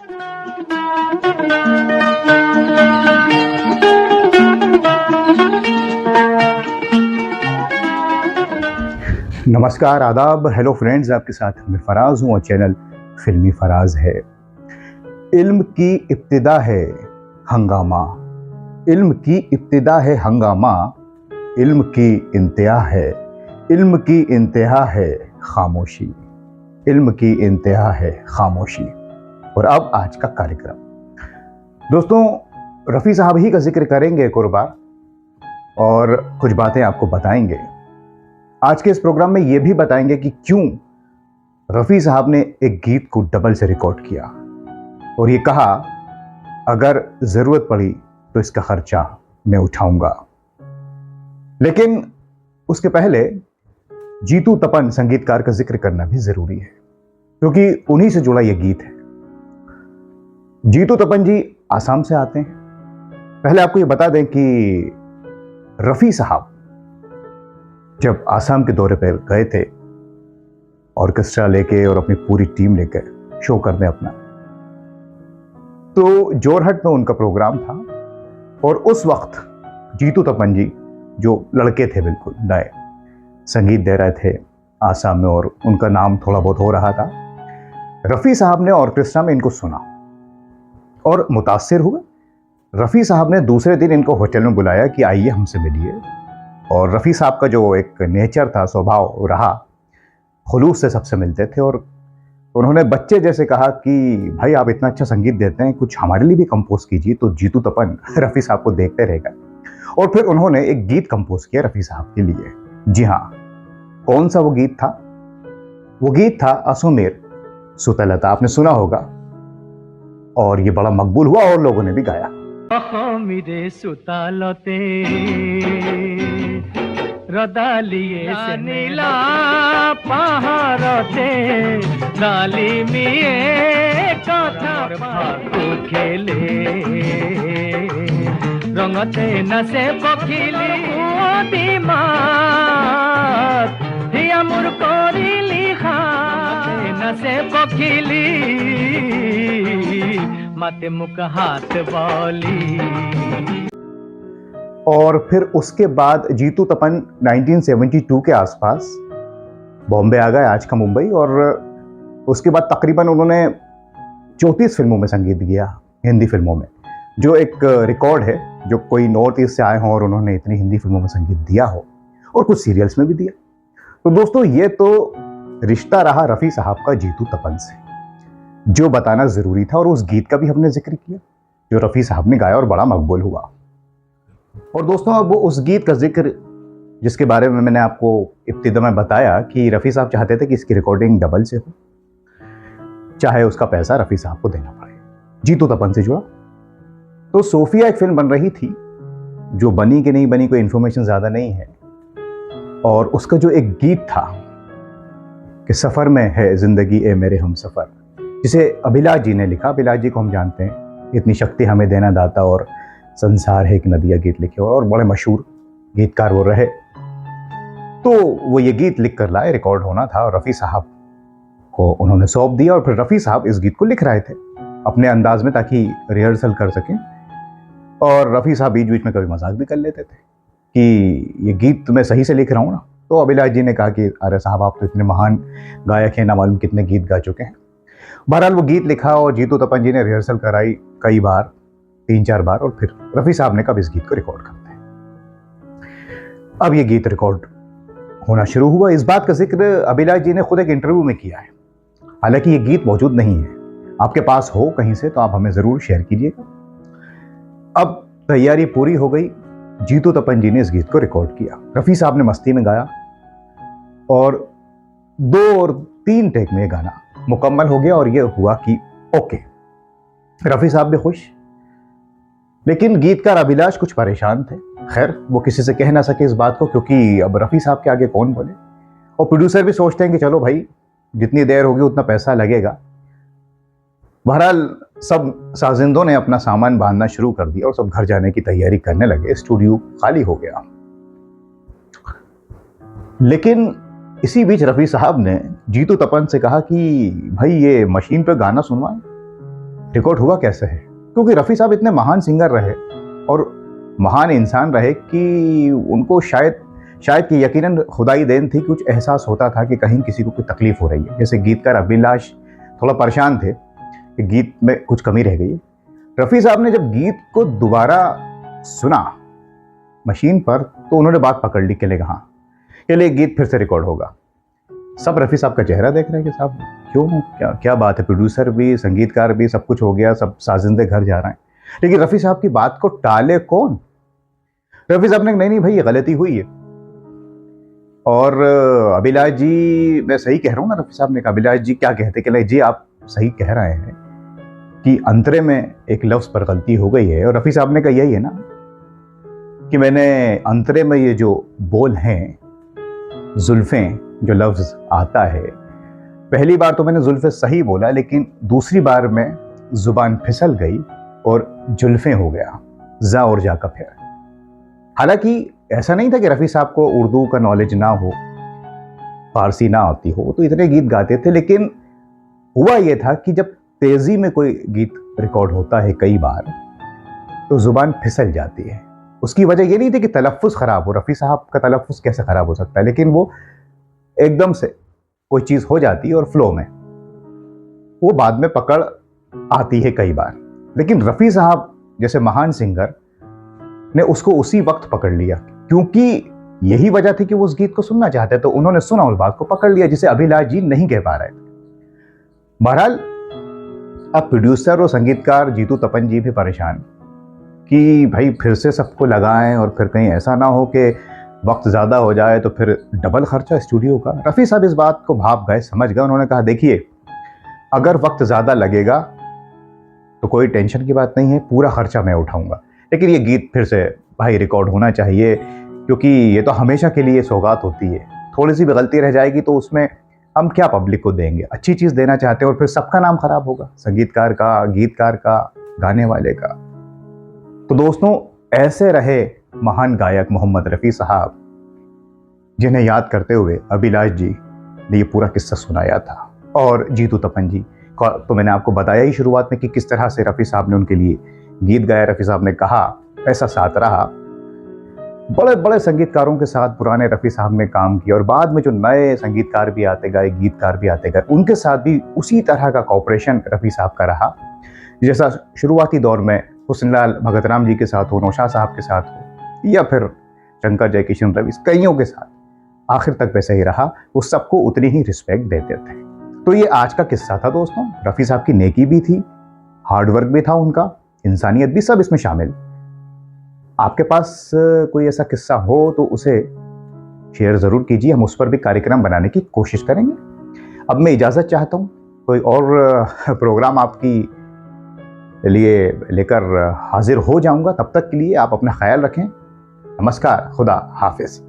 नमस्कार, आदाब, hello friends, आपके साथ मैं फराज हूँ और चैनल फिल्मी फराज है। इल्म की इब्तिदा है हंगामा, इल्म की इब्तिदा है हंगामा, इल्म की इंतहा है, इल्म की इंतहा है खामोशी, इल्म की इंतहा है खामोशी। और अब आज का कार्यक्रम, दोस्तों, रफ़ी साहब ही का जिक्र करेंगे एक और बार और कुछ बातें आपको बताएंगे। आज के इस प्रोग्राम में ये भी बताएंगे कि क्यों रफ़ी साहब ने एक गीत को डबल से रिकॉर्ड किया और ये कहा अगर ज़रूरत पड़ी तो इसका खर्चा मैं उठाऊंगा। लेकिन उसके पहले जीतू तपन संगीतकार का जिक्र करना भी ज़रूरी है क्योंकि उन्हीं से जुड़ा यह गीत है। जीतू तपन जी आसाम से आते हैं। पहले आपको ये बता दें कि रफ़ी साहब जब आसाम के दौरे पर गए थे ऑर्केस्ट्रा लेके और अपनी पूरी टीम लेकर शो करने अपना, तो जोरहट में उनका प्रोग्राम था और उस वक्त जीतू तपन जी जो लड़के थे बिल्कुल नए, संगीत दे रहे थे आसाम में और उनका नाम थोड़ा बहुत हो रहा था। रफ़ी साहब ने ऑर्केस्ट्रा में इनको सुना और मुतासिर हुए। रफ़ी साहब ने दूसरे दिन इनको होटल में बुलाया कि आइए हमसे मिलिए। और रफ़ी साहब का जो एक नेचर था, स्वभाव रहा, खुलूस से सबसे मिलते थे और उन्होंने बच्चे जैसे कहा कि भाई आप इतना अच्छा संगीत देते हैं, कुछ हमारे लिए भी कंपोज कीजिए। तो जीतू तपन रफ़ी साहब को देखते रह गए और फिर उन्होंने एक गीत कंपोज किया रफ़ी साहब के लिए। जी हाँ, कौन सा वो गीत था? वो गीत था असुमेर सुतलता, आपने सुना होगा और ये बड़ा मकबूल हुआ और लोगों ने भी गाया। मेरे सुतालते रदालिए से नीला पहाड़ते डाली मिए कथा पाकु खेले रंगते नसे बखिली दिमाग हिया मुर कोरी लिखा नसे बखिली माते मुख हाथ बोली। और फिर उसके बाद जीतू तपन 1972 के आसपास बॉम्बे आ गए, आज का मुंबई, और उसके बाद तकरीबन उन्होंने 34 फिल्मों में संगीत दिया, हिंदी फिल्मों में, जो एक रिकॉर्ड है जो कोई नॉर्थ ईस्ट से आए हों और उन्होंने इतनी हिंदी फिल्मों में संगीत दिया हो और कुछ सीरियल्स में भी दिया। तो दोस्तों, ये तो रिश्ता रहा रफ़ी साहब का जीतू तपन से, जो बताना ज़रूरी था। और उस गीत का भी हमने जिक्र किया जो रफ़ी साहब ने गाया और बड़ा मकबूल हुआ। और दोस्तों, अब उस गीत का जिक्र जिसके बारे में मैंने आपको इब्तिदा में बताया कि रफ़ी साहब चाहते थे कि इसकी रिकॉर्डिंग डबल से हो, चाहे उसका पैसा रफ़ी साहब को देना पड़े, जीतू तपन से जुड़ा। तो सोफिया एक फिल्म बन रही थी जो बनी कि नहीं बनी कोई इन्फॉर्मेशन ज़्यादा नहीं है, और उसका जो एक गीत था कि सफ़र में है ज़िंदगी ए मेरे हम सफ़र, जिसे अभिलाष जी ने लिखा। अभिलाष जी को हम जानते हैं, इतनी शक्ति हमें देना दाता और संसार है एक नदिया गीत लिखे और बड़े मशहूर गीतकार वो रहे। तो वो ये गीत लिख कर लाए, रिकॉर्ड होना था और रफ़ी साहब को उन्होंने सौंप दिया और फिर रफ़ी साहब इस गीत को लिख रहे थे अपने अंदाज में ताकि रिहर्सल कर सकें। और रफ़ी साहब बीच बीच में कभी मजाक भी कर लेते थे कि ये गीत मैं सही से लिख रहा हूँ ना। तो अभिलाष जी ने कहा कि अरे साहब, आप तो इतने महान गायक हैं, ना मालूम कितने गीत गा चुके हैं। बहरहाल वो गीत लिखा और जीतू तपन जी ने रिहर्सल कराई कई बार, 3-4 बार, और फिर रफ़ी साहब ने कब इस गीत को रिकॉर्ड करते हैं। अब ये गीत रिकॉर्ड होना शुरू हुआ। इस बात का जिक्र अभिलाष जी ने खुद एक इंटरव्यू में किया है। हालांकि ये गीत मौजूद नहीं है, आपके पास हो कहीं से तो आप हमें ज़रूर शेयर कीजिएगा। अब तैयारी पूरी हो गई, जीतू तपन जी ने इस गीत को रिकॉर्ड किया, रफ़ी साहब ने मस्ती में गाया और 2 और 3 टेक में ये गाना मुकम्मल हो गया और ये हुआ कि ओके, रफ़ी साहब भी खुश। लेकिन गीतकार अभिलाष कुछ परेशान थे। खैर, वो किसी से कह ना सके इस बात को क्योंकि अब रफ़ी साहब के आगे कौन बोले, और प्रोड्यूसर भी सोचते हैं कि चलो भाई, जितनी देर होगी उतना पैसा लगेगा। बहरहाल सब साजिंदों ने अपना सामान बांधना शुरू कर दिया और सब घर जाने की तैयारी करने लगे। स्टूडियो खाली हो गया। लेकिन इसी बीच रफ़ी साहब ने जीतू तपन से कहा कि भाई ये मशीन पे गाना सुनवाएं। रिकॉर्ड हुआ कैसे है, क्योंकि रफ़ी साहब इतने महान सिंगर रहे और महान इंसान रहे कि उनको शायद कि यकीनन खुदाई देन थी, कुछ एहसास होता था कि कहीं किसी को कोई तकलीफ हो रही है। जैसे गीतकार अभिलाष थोड़ा परेशान थे कि गीत में कुछ कमी रह गई है। रफ़ी साहब ने जब गीत को दोबारा सुना मशीन पर तो उन्होंने बात पकड़ ली कि ले हाँ के लिए गीत फिर से रिकॉर्ड होगा। सब रफ़ी साहब का चेहरा देख रहे हैं कि साहब क्यों, क्या बात है, प्रोड्यूसर भी संगीतकार भी सब कुछ हो गया, सब साजिंदे घर जा रहे हैं, लेकिन रफ़ी साहब की बात को टाले कौन। रफ़ी साहब ने नहीं भाई ये गलती हुई है। और अभिलाष जी, मैं सही कह रहा हूँ ना, रफ़ी साहब ने कहा, अभिलाष जी क्या कहते कि नहीं जी आप सही कह रहे हैं कि अंतरे में एक लफ्ज़ पर गलती हो गई है। और रफ़ी साहब ने कहा यही है ना कि मैंने अंतरे में ये जो बोल हैं, जुल्फ़ें जो लफ्ज़ आता है, पहली बार तो मैंने जुल्फ़ें सही बोला, लेकिन दूसरी बार में ज़ुबान फिसल गई और जुल्फ़ें हो गया, जा और जा का फिर। हालांकि ऐसा नहीं था कि रफ़ी साहब को उर्दू का नॉलेज ना हो, फारसी ना आती हो, तो इतने गीत गाते थे, लेकिन हुआ ये था कि जब तेज़ी में कोई गीत रिकॉर्ड होता है कई बार तो ज़ुबान फिसल जाती है। उसकी वजह ये नहीं थी कि तलफ़्फ़ुज़ ख़राब हो, रफ़ी साहब का तलफ़्फ़ुज़ कैसे ख़राब हो सकता है, लेकिन वो एकदम से कोई चीज़ हो जाती है और फ्लो में वो बाद में पकड़ आती है कई बार। लेकिन रफ़ी साहब जैसे महान सिंगर ने उसको उसी वक्त पकड़ लिया, क्योंकि यही वजह थी कि वो उस गीत को सुनना चाहते, तो उन्होंने सुना और बात को पकड़ लिया, जिसे अभिलाष जी नहीं कह पा रहे थे। बहरहाल अब प्रोड्यूसर और संगीतकार जीतू तपन जी भी परेशान कि भाई फिर से सबको लगाएं और फिर कहीं ऐसा ना हो कि वक्त ज़्यादा हो जाए तो फिर डबल खर्चा स्टूडियो का। रफ़ी साहब इस बात को भाप गए, समझ गए। उन्होंने कहा देखिए अगर वक्त ज़्यादा लगेगा तो कोई टेंशन की बात नहीं है, पूरा खर्चा मैं उठाऊंगा, लेकिन ये गीत फिर से भाई रिकॉर्ड होना चाहिए, क्योंकि ये तो हमेशा के लिए सौगात होती है। थोड़ी सी भी गलती रह जाएगी तो उसमें हम क्या पब्लिक को देंगे, अच्छी चीज़ देना चाहते हैं और फिर सबका नाम खराब होगा, संगीतकार का, गीतकार का, गाने वाले का। तो दोस्तों ऐसे रहे महान गायक मोहम्मद रफ़ी साहब, जिन्हें याद करते हुए अभिलाष जी ने ये पूरा किस्सा सुनाया था। और जीतू तपन जी तो मैंने आपको बताया ही शुरुआत में कि किस तरह से रफ़ी साहब ने उनके लिए गीत गाया। रफ़ी साहब ने कहा ऐसा साथ रहा, बड़े बड़े संगीतकारों के साथ पुराने रफ़ी साहब ने काम किया और बाद में जो नए संगीतकार भी आते गए, गीतकार भी आते गए, उनके साथ भी उसी तरह का कॉपरेशन रफ़ी साहब का रहा, जैसा शुरुआती दौर में हुस्नलाल भगतराम जी के साथ हो, नौशाद साहब के साथ हो, या फिर शंकर जयकिशन रवि, कईयों के साथ आखिर तक वैसे ही रहा। वो सबको उतनी ही रिस्पेक्ट देते थे। तो ये आज का किस्सा था दोस्तों। रफ़ी साहब की नेकी भी थी, हार्डवर्क भी था उनका, इंसानियत भी, सब इसमें शामिल। आपके पास कोई ऐसा किस्सा हो तो उसे शेयर ज़रूर कीजिए, हम उस पर भी कार्यक्रम बनाने की कोशिश करेंगे। अब मैं इजाज़त चाहता हूँ, कोई और प्रोग्राम आपकी लिए लेकर हाजिर हो जाऊंगा। तब तक के लिए आप अपना ख्याल रखें। नमस्कार, खुदा हाफिज़।